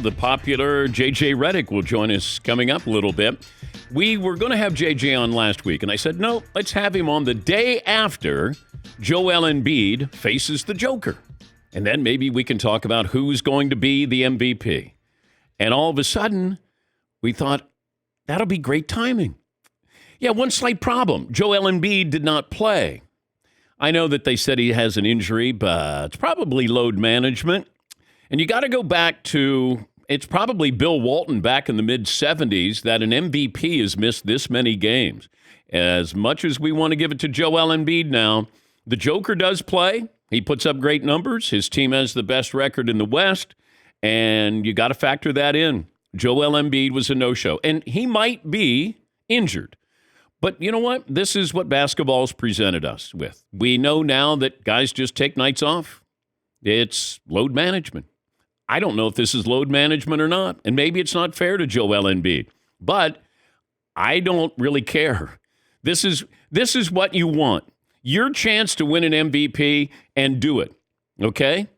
the popular J.J. Redick will join us coming up a little bit. We were going to have J.J. on last week, and I said, no, let's have him on the day after Joel Embiid faces the Joker. And then maybe we can talk about who's going to be the MVP. And all of a sudden, we thought, that'll be great timing. Yeah, one slight problem. Joel Embiid did not play. I know that they said he has an injury, but it's probably load management. And you got to go back to, it's probably Bill Walton back in the mid-'70s that an MVP has missed this many games. As much as we want to give it to Joel Embiid now, the Joker does play. He puts up great numbers. His team has the best record in the West, and you got to factor that in. Joel Embiid was a no-show, and he might be injured. But you know what? This is what basketball's presented us with. We know now that guys just take nights off. It's load management. I don't know if this is load management or not, and maybe it's not fair to Joel Embiid, but I don't really care. This is what you want. Your chance to win an MVP and do it, okay?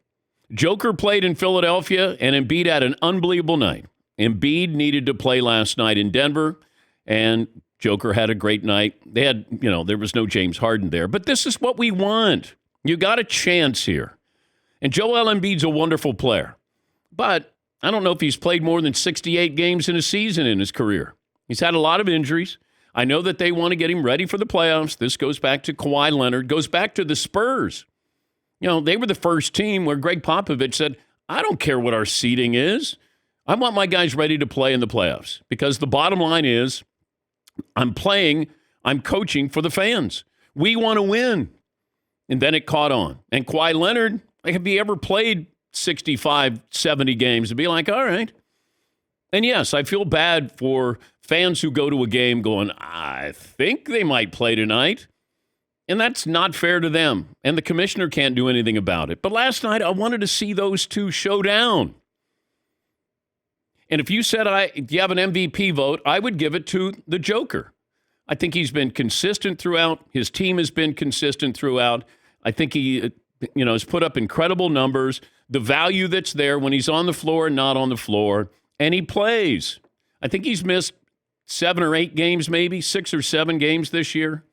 Joker played in Philadelphia, and Embiid had an unbelievable night. Embiid needed to play last night in Denver, and Joker had a great night. They had, there was no James Harden there, but this is what we want. You got a chance here. And Joel Embiid's a wonderful player, but I don't know if he's played more than 68 games in a season in his career. He's had a lot of injuries. I know that they want to get him ready for the playoffs. This goes back to Kawhi Leonard, goes back to the Spurs. They were the first team where Greg Popovich said, I don't care what our seeding is. I want my guys ready to play in the playoffs because the bottom line is I'm coaching for the fans. We want to win. And then it caught on. And Kawhi Leonard, have he ever played 65, 70 games? To be like, all right. And yes, I feel bad for fans who go to a game going, I think they might play tonight. And that's not fair to them. And the commissioner can't do anything about it. But last night, I wanted to see those two show down. And if you said if you have an MVP vote, I would give it to the Joker. I think he's been consistent throughout. His team has been consistent throughout. I think he, has put up incredible numbers. The value that's there when he's on the floor and not on the floor. And he plays. I think he's missed 7 or 8 games, maybe 6 or 7 games this year.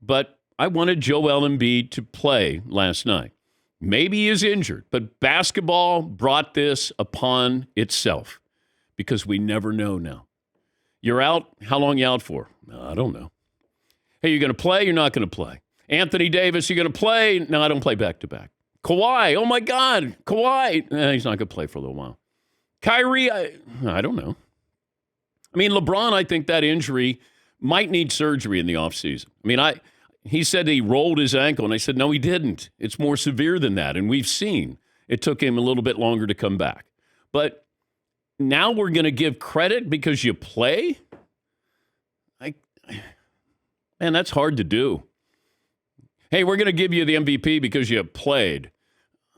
But I wanted Joel Embiid to play last night. Maybe he is injured, but basketball brought this upon itself. Because we never know now. You're out. How long are you out for? I don't know. Hey, you're going to play? You're not going to play. Anthony Davis, you're going to play? No, I don't play back-to-back. Kawhi, oh, my God. Kawhi. He's not going to play for a little while. Kyrie, I don't know. I mean, LeBron, I think that injury might need surgery in the offseason. I mean, he said he rolled his ankle, and I said, no, he didn't. It's more severe than that, and we've seen it took him a little bit longer to come back. But now we're going to give credit because you play? Man, that's hard to do. Hey, we're going to give you the MVP because you played.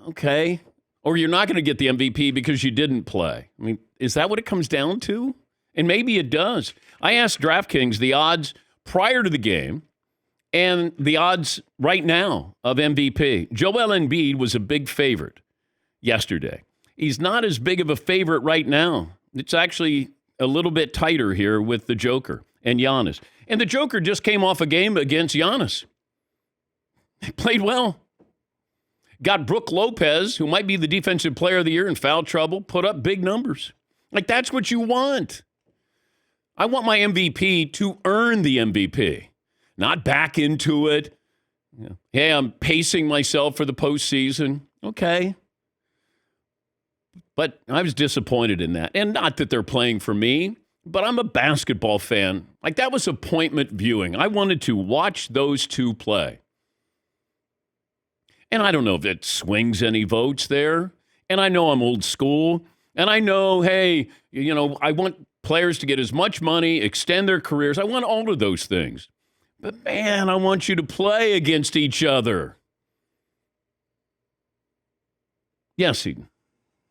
Okay. Or you're not going to get the MVP because you didn't play. I mean, is that what it comes down to? And maybe it does. I asked DraftKings the odds prior to the game and the odds right now of MVP. Joel Embiid was a big favorite yesterday. He's not as big of a favorite right now. It's actually a little bit tighter here with the Joker and Giannis. And the Joker just came off a game against Giannis. He played well. Got Brook Lopez, who might be the defensive player of the year in foul trouble, put up big numbers. That's what you want. I want my MVP to earn the MVP, not back into it. Hey, I'm pacing myself for the postseason. Okay. But I was disappointed in that. And not that they're playing for me, but I'm a basketball fan. That was appointment viewing. I wanted to watch those two play. And I don't know if it swings any votes there. And I know I'm old school. And I know, hey, I want players to get as much money, extend their careers. I want all of those things. But, man, I want you to play against each other. Yes, Eden.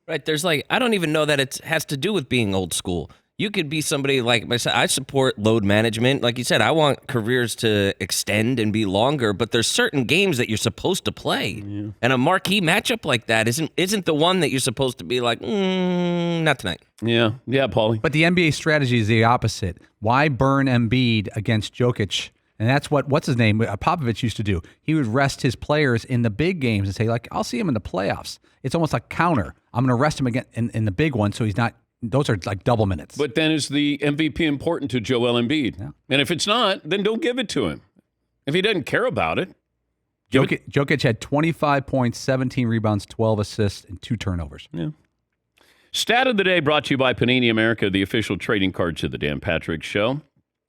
Right, there's I don't even know that it has to do with being old school. You could be somebody like myself. I support load management. Like you said, I want careers to extend and be longer, but there's certain games that you're supposed to play. Yeah. And a marquee matchup like that isn't the one that you're supposed to be like, not tonight. Yeah, Paulie. But the NBA strategy is the opposite. Why burn Embiid against Jokic? And that's what's his name? Popovich used to do. He would rest his players in the big games and say, like, I'll see him in the playoffs. It's almost like counter. I'm going to rest him again in the big one so he's not. Those are like double minutes. But then is the MVP important to Joel Embiid? Yeah. And if it's not, then don't give it to him. If he doesn't care about it. Jokic had 25 points, 17 rebounds, 12 assists, and 2 turnovers. Yeah. Stat of the day brought to you by Panini America, the official trading cards of the Dan Patrick Show.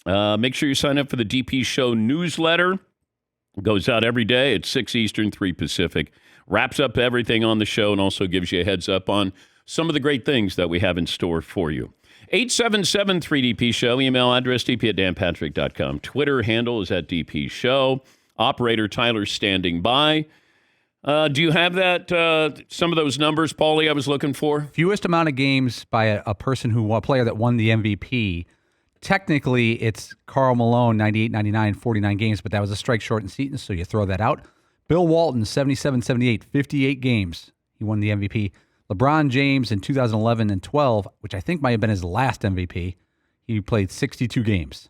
Make sure you sign up for the DP Show newsletter. It goes out every day at 6 Eastern, 3 Pacific. Wraps up everything on the show and also gives you a heads up on some of the great things that we have in store for you. 877-3DP Show. Email address dp@danpatrick.com. Twitter handle is @DP Show. Operator Tyler standing by. Do you have that? Some of those numbers, Paulie, I was looking for? Fewest amount of games by a player that won the MVP. Technically, it's Karl Malone, 98, 99, 49 games, but that was a strike shortened season, so you throw that out. Bill Walton, 77, 78, 58 games. He won the MVP. LeBron James in 2011 and 12, which I think might have been his last MVP, he played 62 games.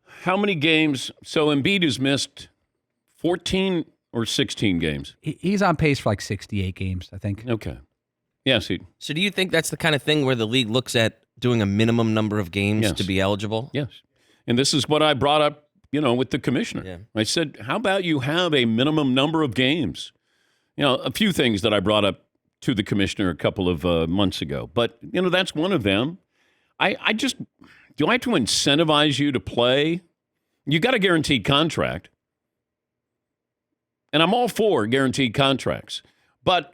How many games? So Embiid has missed 14 or 16 games? He's on pace for like 68 games, I think. Okay. Yes. So do you think that's the kind of thing where the league looks at doing a minimum number of games to be eligible? Yes. And this is what I brought up, with the commissioner. Yeah. I said, how about you have a minimum number of games? A few things that I brought up to the commissioner a couple of months ago. But, that's one of them. Do I have to incentivize you to play? You got a guaranteed contract. And I'm all for guaranteed contracts. But,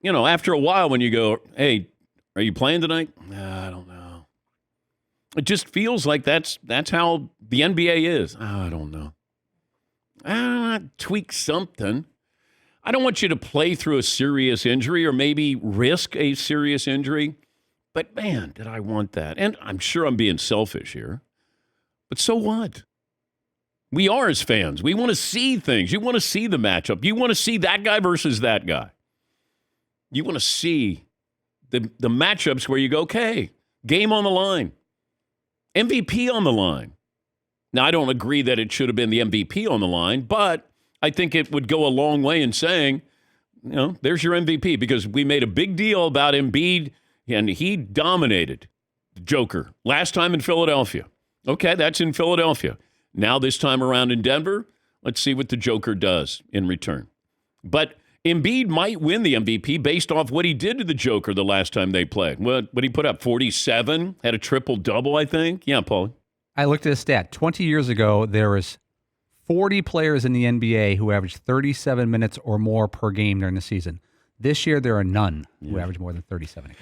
after a while when you go, hey, are you playing tonight? I don't know. It just feels like that's how the NBA is. I don't know. Tweak something. I don't want you to play through a serious injury or maybe risk a serious injury. But, man, did I want that. And I'm sure I'm being selfish here. But so what? We are as fans. We want to see things. You want to see the matchup. You want to see that guy versus that guy. You want to see the matchups where you go, okay, game on the line. MVP on the line. Now, I don't agree that it should have been the MVP on the line, but I think it would go a long way in saying, there's your MVP, because we made a big deal about Embiid, and he dominated the Joker last time in Philadelphia. Okay, that's in Philadelphia. Now this time around in Denver, let's see what the Joker does in return. But Embiid might win the MVP based off what he did to the Joker the last time they played. What he put up, 47? Had a triple-double, I think? Yeah, Paul. I looked at a stat. 20 years ago, there was 40 players in the NBA who averaged 37 minutes or more per game during the season. This year, there are none who average more than 37.